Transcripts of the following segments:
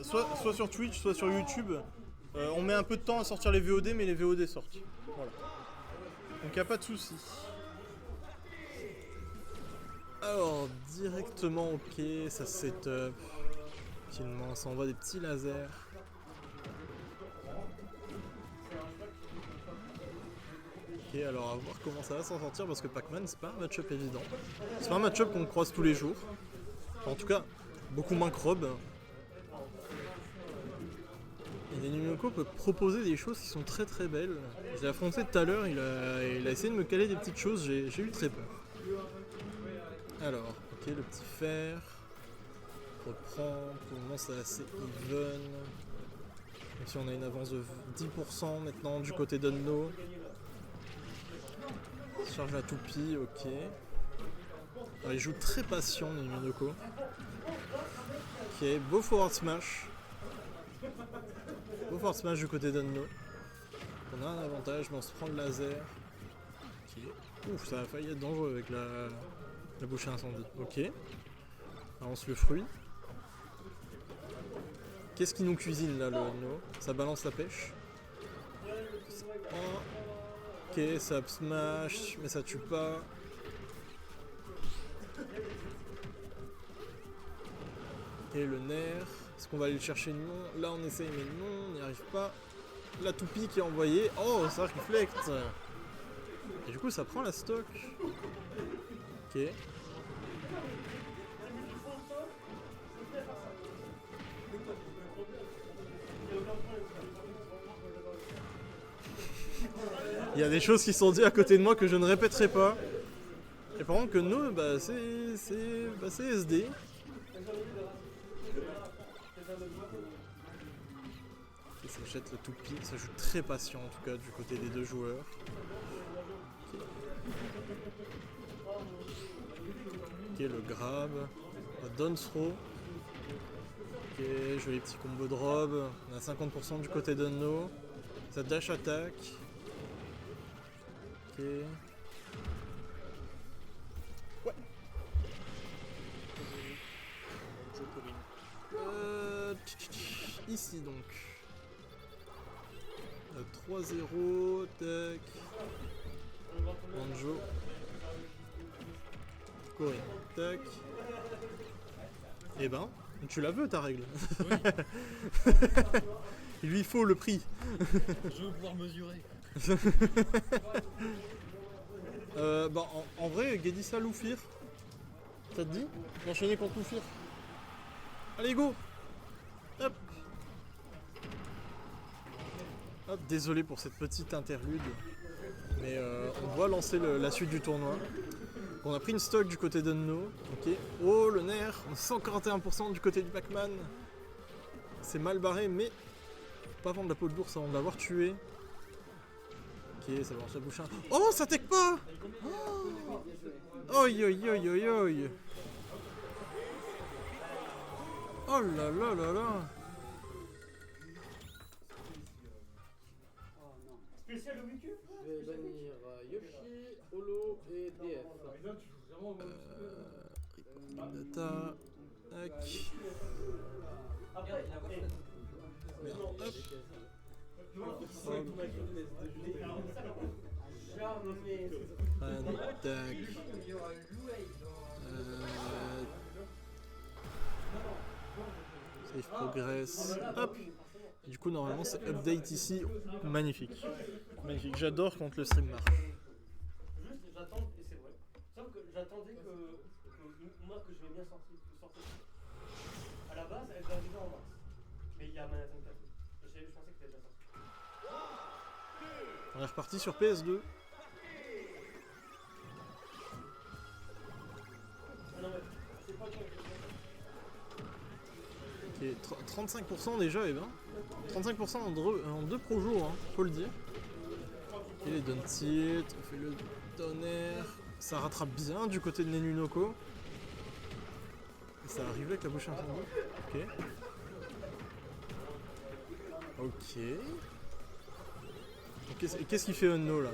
soit sur Twitch, soit sur YouTube. On met un peu de temps à sortir les VOD, mais les VOD sortent. Voilà. Donc y a pas de souci. Alors, directement, ok, ça setup. Finalement, ça envoie des petits lasers. Ok, alors à voir comment ça va s'en sortir parce que Pac-Man, c'est pas un match-up évident. C'est pas un match-up qu'on croise tous les jours. Enfin, en tout cas, beaucoup moins que Rob. Et Nenunoko peut proposer des choses qui sont très très belles. Je l'ai affronté tout à l'heure, il a essayé de me caler des petites choses, j'ai eu très peur. Alors, ok, le petit fer. Reprend, pour le moment c'est assez even. Même si on a une avance de 10% maintenant du côté d'Unno. Charge la toupie, ok. Alors, il joue très patient, Nenunoko. Ok, beau forward smash. Beau forward smash du côté d'Unno. On a un avantage, mais on se prend le laser. Ok. Ouf, ça a failli être dangereux avec la bouche à incendie. Ok. On lance le fruit. Qu'est-ce qui nous cuisine là, le Unno? Ça balance la pêche. Oh. Ok, ça up smash, mais ça tue pas. Ok, le nerf. Est-ce qu'on va aller le chercher? Non. Là, on essaye, mais non, on n'y arrive pas. La toupie qui est envoyée. Oh, ça reflecte. Et du coup, ça prend la stock. Ok. Il y a des choses qui sont dites à côté de moi que je ne répéterai pas. Et par contre que nous, bah c'est SD. Et ça jette le toupie, ça joue très patient en tout cas du côté des deux joueurs. Ok, le grab, down throw. Ok, joli petit combo de robe. On a 50% du côté d'Unno. Ça dash attack. Ok. Ouais. Ici donc. 3-0, tac. Anjo. Corinne, tac. Eh ben, tu la veux ta règle. Oui. Il lui faut le prix. Je veux pouvoir mesurer. Bah en vrai, Gedissa Loufir. Ça te dit d'enchaîner contre Loufir? Allez go. Hop. Hop, désolé pour cette petite interlude. Mais on doit lancer la suite du tournoi. On a pris une stock du côté d'Unno. Ok. Oh le nerf. On a 141% du côté du Pac-Man. C'est mal barré, mais faut pas vendre la peau de l'ours avant de l'avoir tué. Ok, ça lance la bouche. Oh, ça tech pas. Oh. Oi oi oi oi oi. Oh là là là là. Spécial au vécu. Je vais bannir Yoshi, Holo et DF. Data. Tac. Merde, hop. Tac. Save progress. Hop. Et du coup, normalement, c'est update ici. Magnifique. Magnifique. J'adore quand le stream marche. Juste, j'attends, et c'est vrai. Sauf que j'attendais que moi, que je vais bien sortir. À la base, elle doit arriver en mars. Mais il y a Manhattan 4. Je pensais que c'était déjà sorti. On est reparti sur PS2. Ah non, ouais. C'est pas toi. Ok, 35% déjà, et ben. 35% en deux pro jours, hein, faut le dire. Ok, les down tilt, on fait le down air. Ça rattrape bien du côté de Nenunoko. Et ça arrive avec la bouche incendie. Ok. Ok. Et qu'est-ce qu'il fait Unno là?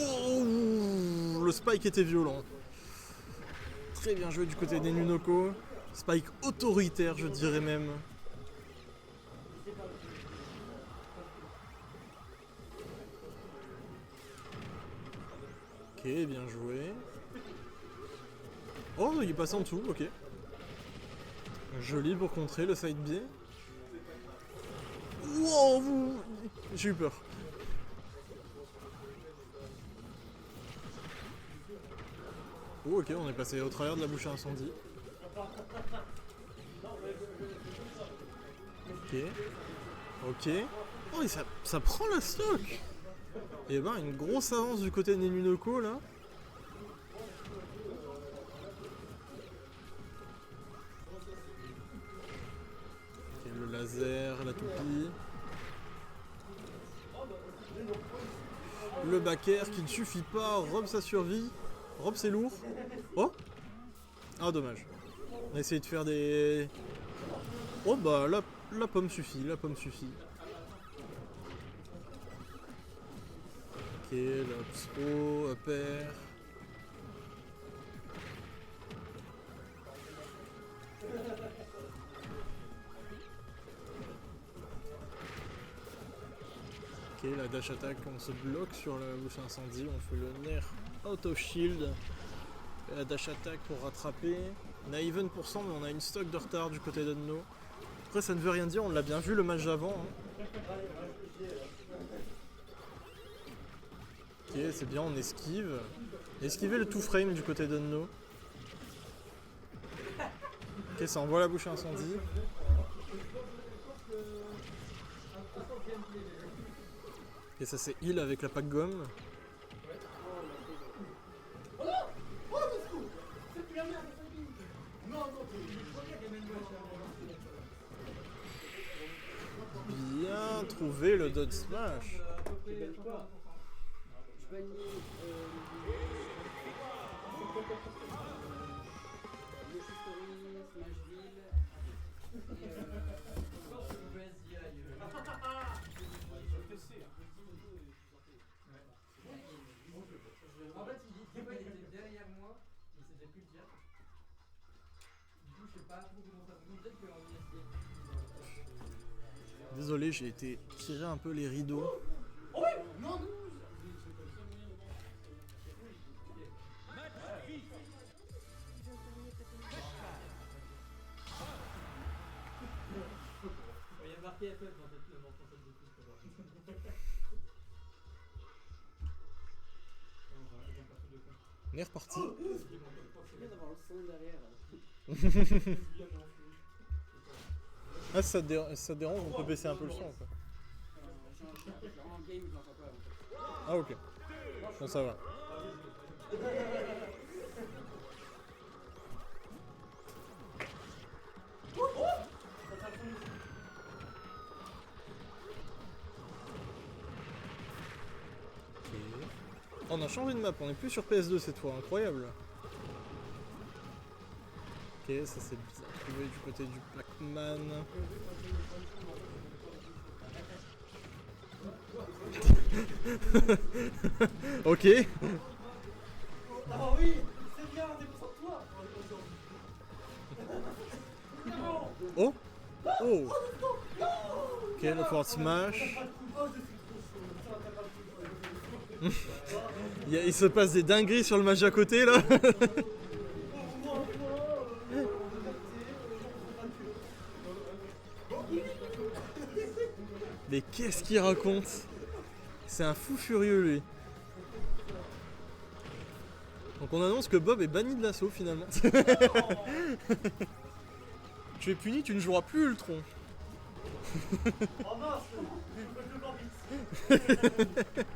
Oh, le spike était violent. Très bien joué du côté des Nunoko. Spike autoritaire, je dirais même. Ok, bien joué. Oh, il est passé en dessous, ok. Joli pour contrer le side B. Wow, vous... J'ai eu peur. Oh, ok, on est passé au travers de la bouche à incendie. Ok. Ok. Oh, et ça prend la stock. Et ben, une grosse avance du côté des Nunoko, là. Ok, le laser, la toupie. Le back air qui ne suffit pas. Rob, ça survit. Rob, c'est lourd. Oh! Ah, dommage. On a essayé de faire des... Oh, bah, la pomme suffit. La pomme suffit. Ok, l'ups pro, up air. Ok, la dash attack, on se bloque sur la bouche incendie, on fait le nerf auto shield. Et la dash attack pour rattraper. On a even %, mais on a une stock de retard du côté d'Anno. Après, ça ne veut rien dire, on l'a bien vu le match d'avant. Hein. Ok, c'est bien, on esquive. Esquiver le 2-frame du côté d'Anno. Ok, ça envoie la bouche incendie. Et ça c'est heal avec la pack gomme. Bien trouvé le dodge smash. En fait, il était derrière moi, il s'était plus le dire. Du coup, je sais pas trop comment ça fonctionne. Peut-être qu'en ISD. Désolé, j'ai été tirer un peu les rideaux. Il y a marqué FF dans cette console de plus. On est reparti. C'est bien d'avoir le son derrière. Ah, ça te dérange, on peut baisser un peu le son. Quoi. En game, je l'entends pas. En fait. Ah, ok. Bon, ça va. Ok. On a changé de map, on est plus sur PS2 cette fois, incroyable. Ok, ça c'est bien trouvé du côté du Pac-Man. Ok. Ah oui, c'est bien, déconcentre-toi. Oh. Oh. Ok, le forward smash. Il se passe des dingueries sur le match à côté là. Mais qu'est-ce qu'il raconte? C'est un fou furieux lui. Donc on annonce que Bob est banni de l'assaut finalement. Tu es puni, tu ne joueras plus Ultron. Oh mince, je peux le vite.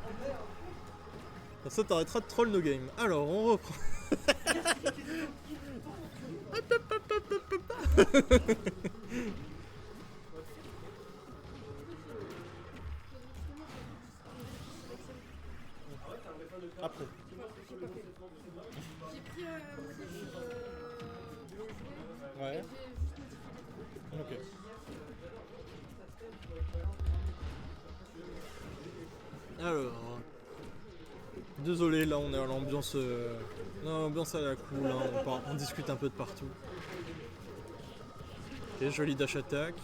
Comme ça t'arrêteras de troll nos games. Alors on reprend. Après. J'ai pris Ouais. Ok. Alors. Désolé, là on est à l'ambiance à la cool, hein, on discute un peu de partout. Ok, joli dash attack.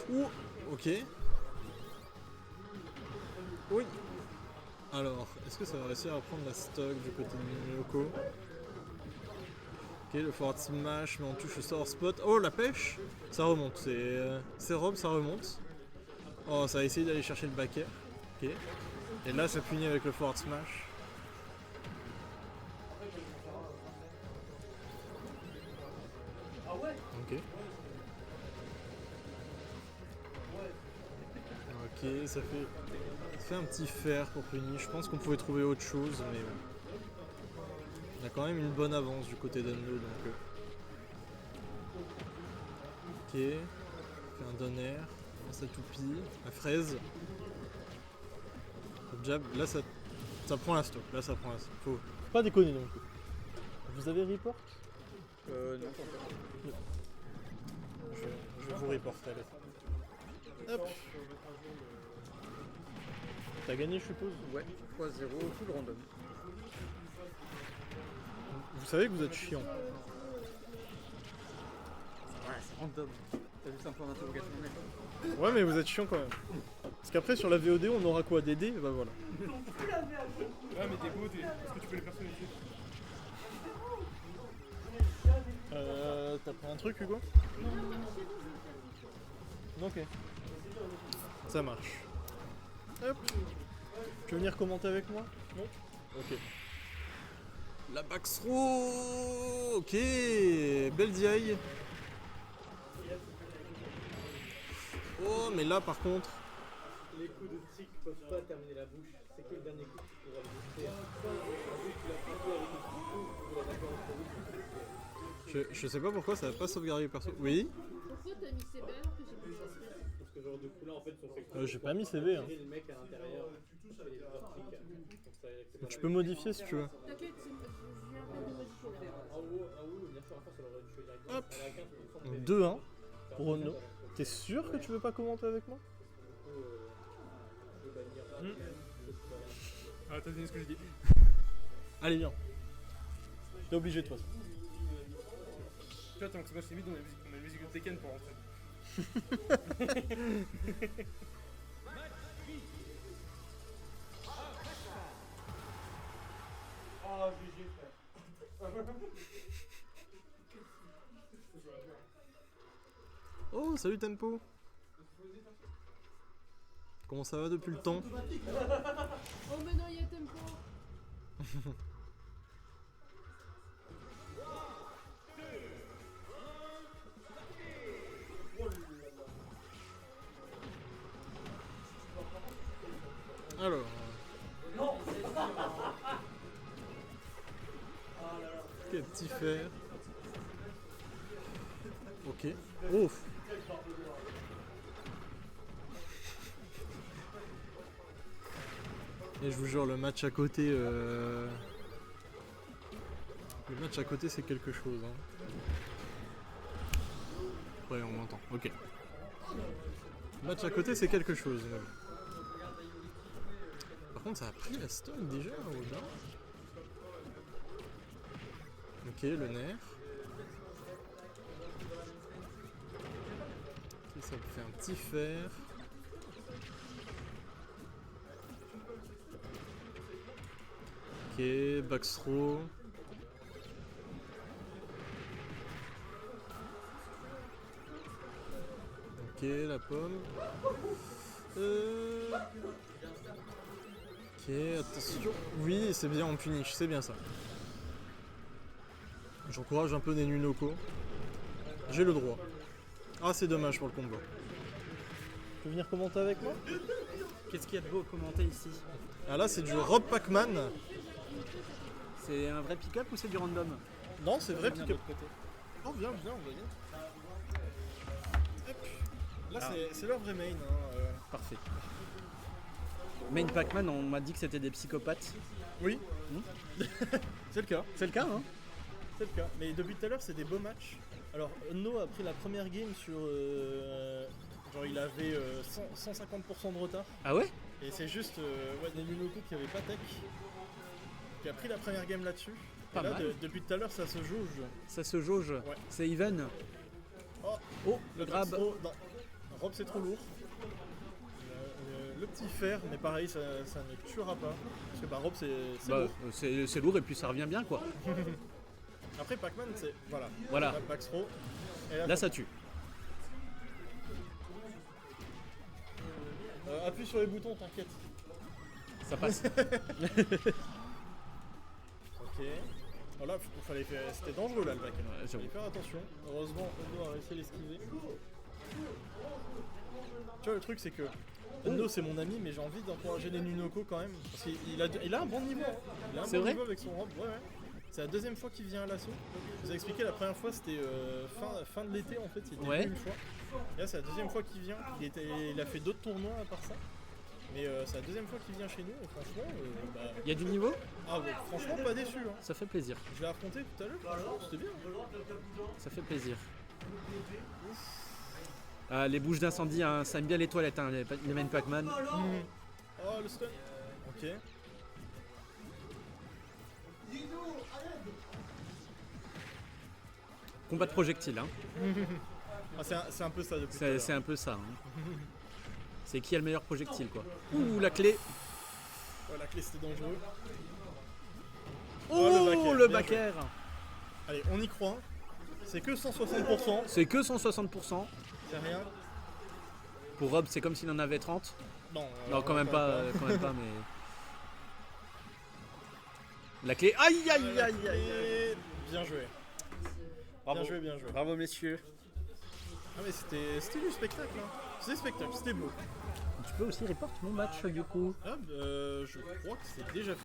Ouh, ok. Oui. Alors, est-ce que ça va réussir à prendre la stock du côté de Minoko? Ok, le forward smash, mais on touche le sort spot. Oh, la pêche! Ça remonte, c'est Rob, ça remonte. Oh, ça a essayé d'aller chercher le back air. Ok. Et là, ça punit avec le forward smash. Ok. Ok, ça fait un petit fer pour punir. Je pense qu'on pouvait trouver autre chose, mais bon. On a quand même une bonne avance du côté d'Enlo, donc... Ok. Fait un donner. Ça toupie. La fraise. Le jab. Là, ça prend la stock. Là, ça prend la stock. Faut pas déconner non plus. Vous avez report? Non, pas encore. Je vais vous reporter. Hop. T'as gagné, je suppose? Ouais, 3-0, full random. Vous savez que vous êtes chiant. Ouais, c'est random. T'as juste un point d'interrogation, mec. Ouais, mais vous êtes chiant quand même. Parce qu'après, sur la VOD, on aura quoi? Des dés? Bah voilà. Ouais, mais t'es beau, est-ce que tu peux les personnaliser? T'as pris un truc, Hugo? Non. Ok. Ça marche. Hop. Tu veux venir commenter avec moi? Non. Ok. La backthrow. Ok. Belle DI. Oh, mais là, par contre... Les coups de stick peuvent pas terminer la bouche. C'est que le dernier coup qui pourra le booster. Tu l'as frappé avec le couteau, vous l'avez d'accord entre vous. Je sais pas pourquoi ça va pas sauvegarder le perso. Oui? Pourquoi t'as mis CB alors que j'ai plus ça? Parce que ce genre de coup là en fait sont faits. J'ai pas mis CV. Hein. Le mec à l'intérieur, il fait les vertiques. Donc ça accepte Tu peux modifier si tu veux. T'inquiète, je viens à peine de modifier là. En haut, bien sûr, en face, ça l'aurait tué directement. Hop. Elle a 15% de Donc PV. 2-1 pour Renault. T'es sûr que tu veux pas commenter avec moi? Je vais bannir. Ah, t'as deviné ce que j'ai dit. Allez, viens. T'es obligé de toute façon. Tu vois, tant que ce match limite, on a une musique de Tekken pour rentrer. Oh, GG, frère. Oh, salut Tempo. Comment ça va depuis le temps? Oh, mais non, il y a tempo. Alors... Quel petit fer. Ok. Ouf. Et je vous jure, le match à côté... Le match à côté, c'est quelque chose. Hein. Ouais, on m'entend. Ok. Le match à côté, c'est quelque chose. Ouais. Par contre, ça a pris la stock déjà ou non? Ok, le nerf. Ok, ça me fait un petit fer. Ok, backthrow. Ok, la pomme. Ok, attention. Oui, c'est bien en punish, c'est bien ça. J'encourage un peu des Nunoko. J'ai le droit. Ah, c'est dommage pour le combo. Tu veux venir commenter avec moi? Qu'est-ce qu'il y a de beau à commenter ici? Ah là, c'est du Rob Pac-Man. C'est un vrai pick-up ou c'est du random? Non, c'est vrai Viens pick-up. de l'autre côté. Oh, viens, on va bien. Hop. Là, c'est leur vrai main. Hein, Parfait. Main Pac-Man, on m'a dit que c'était des psychopathes. Oui. C'est le cas. C'est le cas, hein? C'est le cas. Mais depuis tout à l'heure, c'est des beaux matchs. Alors, No a pris la première game sur. Genre, il avait 150% de retard. Ah ouais? Et c'est juste Nenunoko qui avait pas tech. Qui a pris la première game là-dessus. Et Pas là, mal. depuis tout à l'heure, ça se jauge. Ça se jauge. Ouais. C'est even. Oh, Oh, le grab. Non, Rob, c'est trop lourd. Le petit fer, mais pareil, ça ne tuera pas. Parce que bah, Rob, c'est Bah, lourd. c'est lourd et puis ça revient bien quoi. Après, Pac-Man, c'est. Voilà. Voilà. Là, Back throw. Et Là ça tue. appuie sur les boutons, t'inquiète. Ça passe. Ok. Voilà, fallait faire. C'était dangereux là le back. Ouais, j'avoue. Fallait faire attention. Heureusement, Ono a réussi à l'esquiver. Tu vois, le truc, c'est que. Ono, c'est mon ami, mais j'ai envie d'encourager Nenunoko quand même. Parce qu'il a un bon niveau. Hein. Il a un C'est bon vrai niveau avec son robe. Ouais, ouais. C'est la deuxième fois qu'il vient à l'assaut. Je vous ai expliqué, la première fois c'était fin de l'été en fait, il était Ouais. venu une fois. Et là c'est la deuxième fois qu'il vient. Il a fait d'autres tournois à part ça. Mais c'est la deuxième fois qu'il vient chez nous et franchement, Il y a du niveau? ah ouais, franchement pas déçu. Hein. Ça fait plaisir. Je l'ai affronté tout à l'heure, franchement, c'était bien. Ça fait plaisir. Ah, les bouches d'incendie, hein, ça aime bien les toilettes, hein, les main Pac-Man. Oh le stun. Ok. Combat de projectiles, hein. Ah, c'est un peu ça depuis tout à C'est l'heure. c'est un peu ça. Hein. C'est qui a le meilleur projectile quoi. Ouh, la clé. Ouais, la clé c'était dangereux. Oh, le bien back air. Allez, on y croit. C'est que 160%, C'est que 160%. c'est rien. Pour Rob, c'est comme s'il en avait 30. Non, Non, quand même pas, mais. La clé. Aïe, aïe, aïe, aïe, aïe. Bien joué. Bravo. Bien joué, bien joué. Bravo, messieurs. Ah mais c'était du spectacle, hein. C'était spectacle, c'était beau. Tu peux aussi report mon match du coup. Ah, je crois que c'est déjà fait.